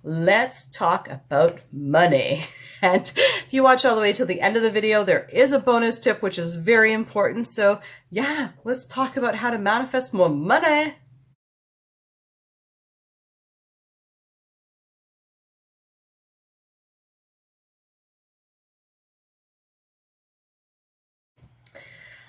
let's talk about money. And if you watch all the way till the end of the video, there is a bonus tip, which is very important. So yeah, let's talk about how to manifest more money.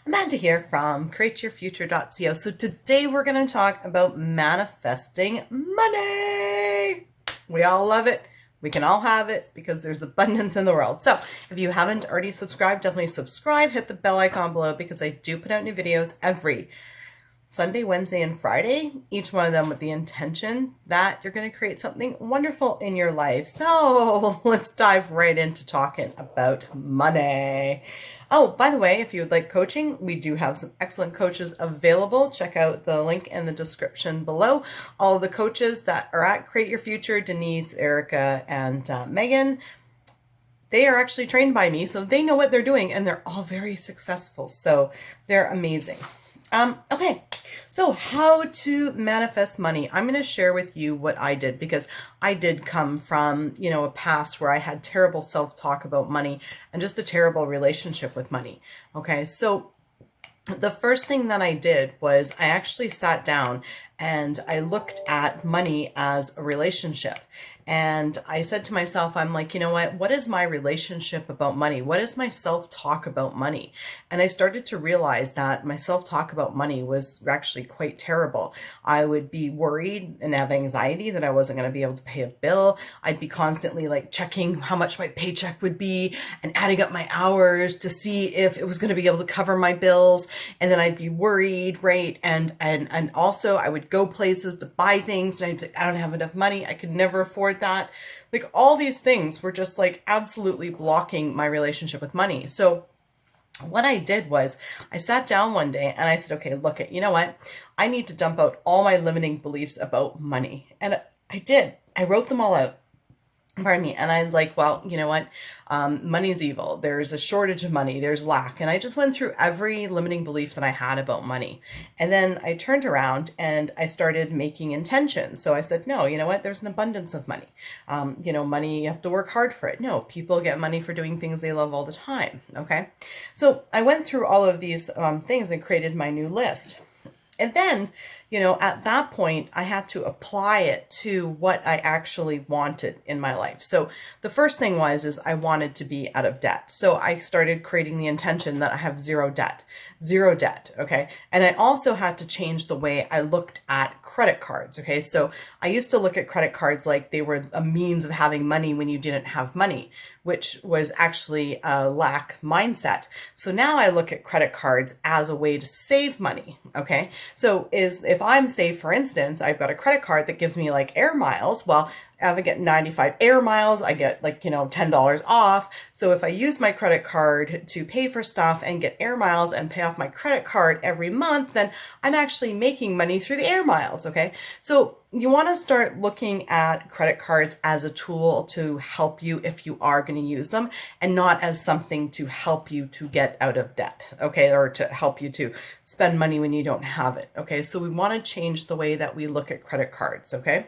Amanda here from createyourfuture.co. So today we're going to talk about manifesting money. We all love it. We can all have it because there's abundance in the world. So if you haven't already subscribed, definitely subscribe. Hit the bell icon below because I do put out new videos every Sunday, Wednesday, and Friday, each one of them with the intention that you're going to create something wonderful in your life. So let's dive right into talking about money. Oh, by the way, if you would like coaching, we do have some excellent coaches available. Check out the link in the description below. All of the coaches that are at Create Your Future, Denise, Erika, and Megan, they are actually trained by me, so they know what they're doing, and they're all very successful. So they're amazing. Okay, so how to manifest money. I'm going to share with you what I did because I did come from, a past where I had terrible self-talk about money and just a terrible relationship with money. Okay, so the first thing that I did was I actually sat down and I looked at money as a relationship. And I said to myself, I'm like, what is my relationship about money? What is my self-talk about money? And I started to realize that my self-talk about money was actually quite terrible. I would be worried and have anxiety that I wasn't going to be able to pay a bill. I'd be constantly like checking how much my paycheck would be and adding up my hours to see if it was going to be able to cover my bills. And then I'd be worried, right? And also I would go places to buy things and I'd be like, I don't have enough money. I could never afford that. Like all these things were just like absolutely blocking my relationship with money. So what I did was I sat down one day and I said, okay, look at, what? I need to dump out all my limiting beliefs about money. And I did. I wrote them all out. Pardon me. And I was like, well, money's evil. There's a shortage of money. There's lack. And I just went through every limiting belief that I had about money. And then I turned around and I started making intentions. So I said, no, there's an abundance of money. Money, you have to work hard for it. No, people get money for doing things they love all the time. Okay. So I went through all of these things and created my new list. And then, at that point, I had to apply it to what I actually wanted in my life. So the first thing is I wanted to be out of debt. So I started creating the intention that I have zero debt. Okay. And I also had to change the way I looked at credit cards. Okay. So I used to look at credit cards like they were a means of having money when you didn't have money, which was actually a lack mindset. So now I look at credit cards as a way to save money. Okay. So if I'm, say, for instance, I've got a credit card that gives me like air miles. Well, if I get 95 air miles, I get like, $10 off. So if I use my credit card to pay for stuff and get air miles and pay off my credit card every month, then I'm actually making money through the air miles. Okay. So you want to start looking at credit cards as a tool to help you if you are going to use them and not as something to help you to get out of debt. Okay. Or to help you to spend money when you don't have it. Okay. So we want to change the way that we look at credit cards. Okay.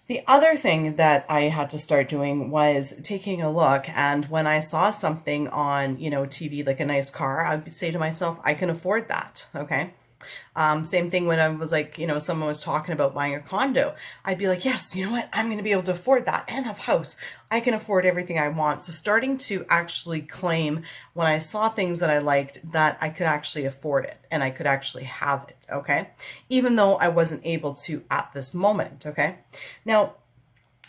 The other thing that I had to start doing was taking a look, and when I saw something on, TV, like a nice car, I'd say to myself, I can afford that. Okay. Same thing when I was like, someone was talking about buying a condo. I'd be like, yes, I'm going to be able to afford that and have a house. I can afford everything I want. So starting to actually claim when I saw things that I liked that I could actually afford it and I could actually have it. Okay. Even though I wasn't able to at this moment. Okay. Now,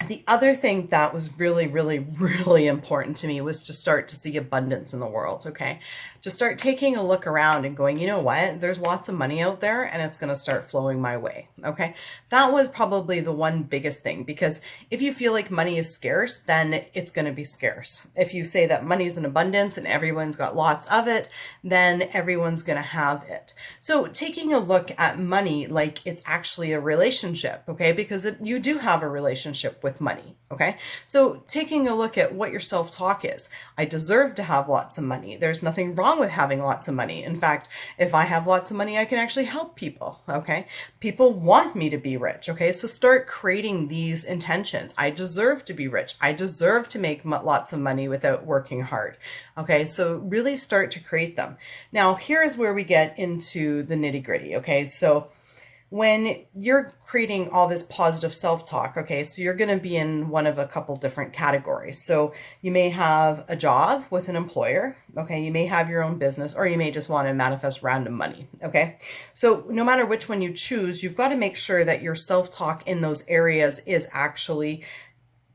the other thing that was really, really, really important to me was to start to see abundance in the world, okay? To start taking a look around and going, you know what? There's lots of money out there and it's going to start flowing my way, okay? That was probably the one biggest thing, because if you feel like money is scarce, then it's going to be scarce. If you say that money is in abundance and everyone's got lots of it, then everyone's going to have it. So taking a look at money like it's actually a relationship, okay? Because you do have a relationship with with money. Okay. So taking a look at what your self-talk is, I deserve to have lots of money. There's nothing wrong with having lots of money. In fact, if I have lots of money, I can actually help people. Okay. People want me to be rich. Okay. So start creating these intentions. I deserve to be rich. I deserve to make lots of money without working hard. Okay. So really start to create them. Now, here's where we get into the nitty gritty. Okay. So when you're creating all this positive self-talk, okay, so you're going to be in one of a couple different categories. So you may have a job with an employer, okay, you may have your own business, or you may just want to manifest random money, okay? So no matter which one you choose, you've got to make sure that your self-talk in those areas is actually,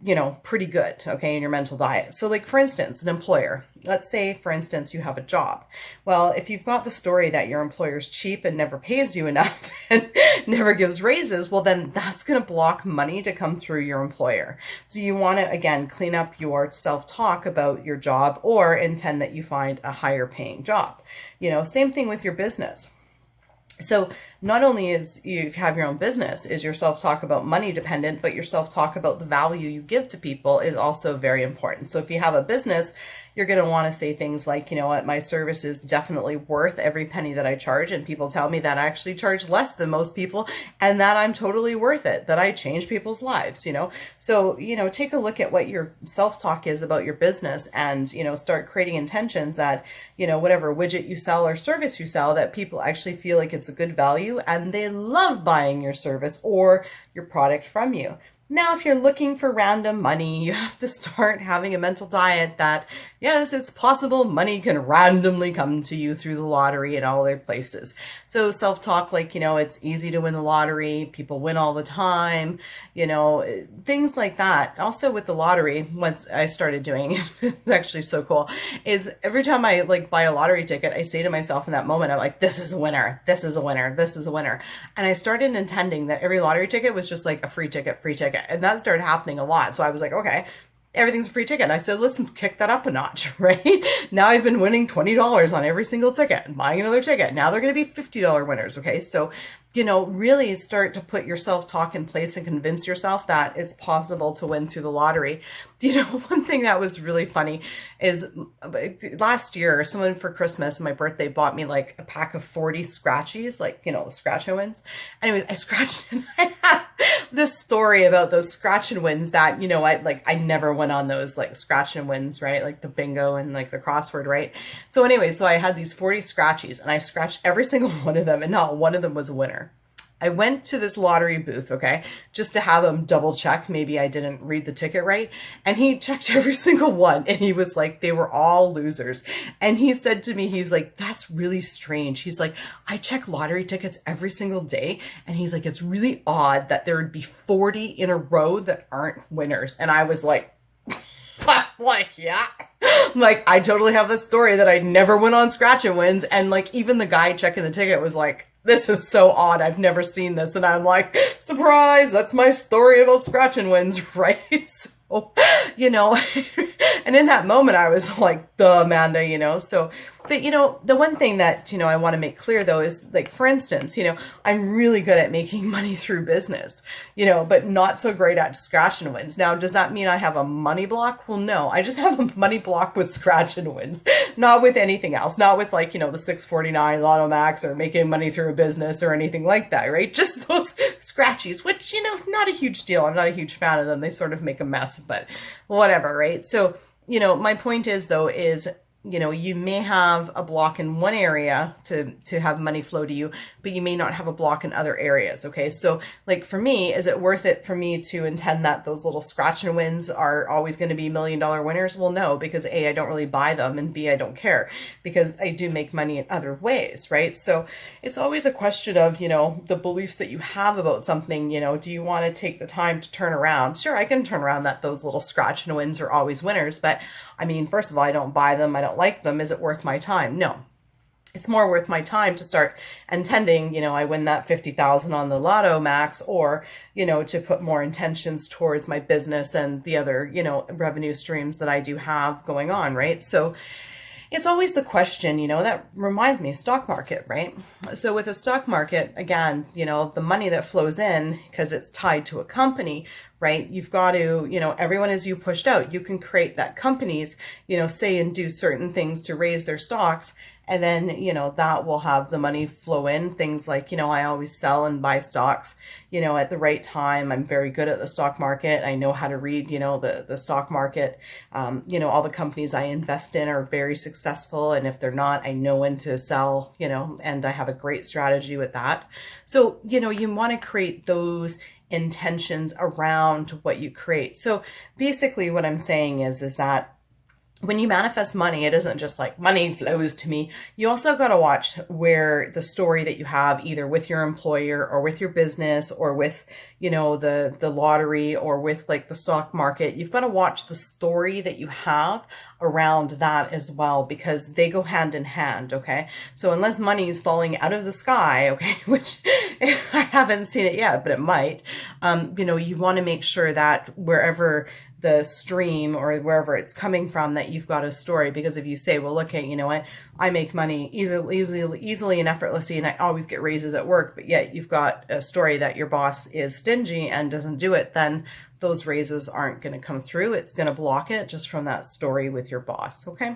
you know, pretty good, okay, in your mental diet. So like, for instance, an employer, let's say, for instance, you have a job. Well, if you've got the story that your employer's cheap and never pays you enough and never gives raises, well, then that's going to block money to come through your employer. So you want to, again, clean up your self-talk about your job, or intend that you find a higher paying job. You know, same thing with your business. So not only is you have your own business, is your self-talk about money dependent, but your self-talk about the value you give to people is also very important. So if you have a business, you're going to want to say things like, you know what, my service is definitely worth every penny that I charge. And people tell me that I actually charge less than most people, and that I'm totally worth it, that I change people's lives, you know? So, you know, take a look at what your self-talk is about your business, and, you know, start creating intentions that, you know, whatever widget you sell or service you sell, that people actually feel like it's a good value and they love buying your service or your product from you. Now, if you're looking for random money, you have to start having a mental diet that, yes, it's possible money can randomly come to you through the lottery and all other places. So self-talk like, you know, it's easy to win the lottery. People win all the time, you know, things like that. Also with the lottery, once I started doing it, it's actually so cool, is every time I like buy a lottery ticket, I say to myself in that moment, I'm like, this is a winner. This is a winner. This is a winner. And I started intending that every lottery ticket was just like a free ticket, free ticket. And that started happening a lot. So I was like, okay, everything's a free ticket. And I said, listen, kick that up a notch, right? Now I've been winning $20 on every single ticket and buying another ticket. Now they're going to be $50 winners. Okay. So, you know, really start to put your self-talk in place and convince yourself that it's possible to win through the lottery. You know, one thing that was really funny is last year, someone for Christmas and my birthday bought me like a pack of 40 scratchies, like, you know, the scratch and wins. Anyways, I scratched and I had this story about those scratch and wins that, you know, I never went on those like scratch and wins, right? Like the bingo and like the crossword, right? So anyway, so I had these 40 scratchies and I scratched every single one of them and not one of them was a winner. I went to this lottery booth, okay, just to have him double check. Maybe I didn't read the ticket right. And he checked every single one. And he was like, they were all losers. And he said to me, he's like, that's really strange. He's like, I check lottery tickets every single day. And he's like, it's really odd that there would be 40 in a row that aren't winners. And I was like, yeah, like I totally have this story that I never went on scratch and wins. And like, even the guy checking the ticket was like, this is so odd. I've never seen this. And I'm like, surprise, that's my story about scratch and wins, right? So, you know, and in that moment I was like, duh, Amanda, you know, so, but you know, the one thing that, you know, I want to make clear though, is like, for instance, you know, I'm really good at making money through business, you know, but not so great at scratch and wins. Now, does that mean I have a money block? Well, no, I just have a money block with scratch and wins, not with anything else, not with like, you know, the 649 Lotto Max or making money through a business or anything like that, right? Just those scratchies, which, you know, not a huge deal. I'm not a huge fan of them. They sort of make a mess, but whatever, right? So, you know, my point is though, is, you know, you may have a block in one area to have money flow to you, but you may not have a block in other areas. Okay. So like for me, is it worth it for me to intend that those little scratch and wins are always going to be $1 million winners? Well, no, because A, I don't really buy them, and B, I don't care because I do make money in other ways. Right. So it's always a question of, you know, the beliefs that you have about something. You know, do you want to take the time to turn around? Sure, I can turn around that those little scratch and wins are always winners, but I mean, first of all, I don't buy them. I don't like them. Is it worth my time? No. It's more worth my time to start intending, you know, I win that 50,000 on the Lotto Max, or, you know, to put more intentions towards my business and the other, you know, revenue streams that I do have going on, right? So it's always the question, you know, that reminds me, stock market, right? So with a stock market, again, you know, the money that flows in, because it's tied to a company, right? You've got to, you know, everyone as you pushed out, you can create that companies, you know, say and do certain things to raise their stocks. And then, you know, that will have the money flow in. Things like, you know, I always sell and buy stocks, you know, at the right time. I'm very good at the stock market. I know how to read, you know, the stock market. You know, all the companies I invest in are very successful. And if they're not, I know when to sell, you know, and I have a great strategy with that. So, you know, you want to create those intentions around what you create. So basically what I'm saying is that when you manifest money, it isn't just like money flows to me. You also got to watch where the story that you have, either with your employer or with your business or with, you know, the lottery or with like the stock market. You've got to watch the story that you have around that as well, because they go hand in hand. Okay. So unless money is falling out of the sky, okay, which I haven't seen it yet, but it might, you know, you want to make sure that wherever the stream or wherever it's coming from, that you've got a story. Because if you say, well, look, you know what, I make money easily and effortlessly, and I always get raises at work, but yet you've got a story that your boss is stingy and doesn't do it, then those raises aren't going to come through. It's going to block it just from that story with your boss. Okay.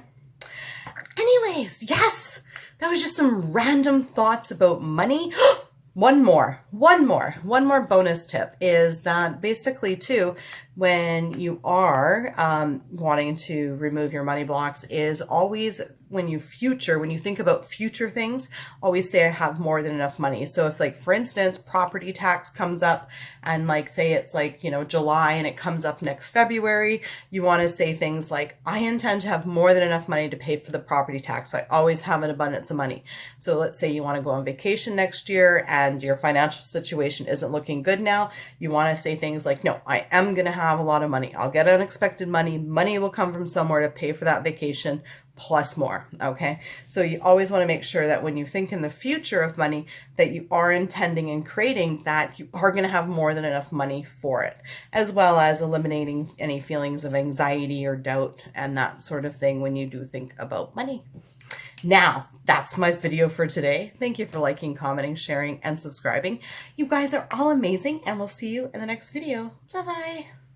Anyways, yes, that was just some random thoughts about money. One more bonus tip is that basically too, when you are wanting to remove your money blocks, is always when you think about future things, always say I have more than enough money. So if, like, for instance, property tax comes up and, like, say it's like, you know, July and it comes up next February, you want to say things like, I intend to have more than enough money to pay for the property tax. I always have an abundance of money. So let's say you want to go on vacation next year and your financial situation isn't looking good now. You want to say things like, no, I am going to have a lot of money. I'll get unexpected money. Money will come from somewhere to pay for that vacation, plus more. Okay. So you always want to make sure that when you think in the future of money, that you are intending and creating that you are going to have more than enough money for it, as well as eliminating any feelings of anxiety or doubt and that sort of thing when you do think about money. Now, that's my video for today. Thank you for liking, commenting, sharing, and subscribing. You guys are all amazing, and we'll see you in the next video. Bye-bye.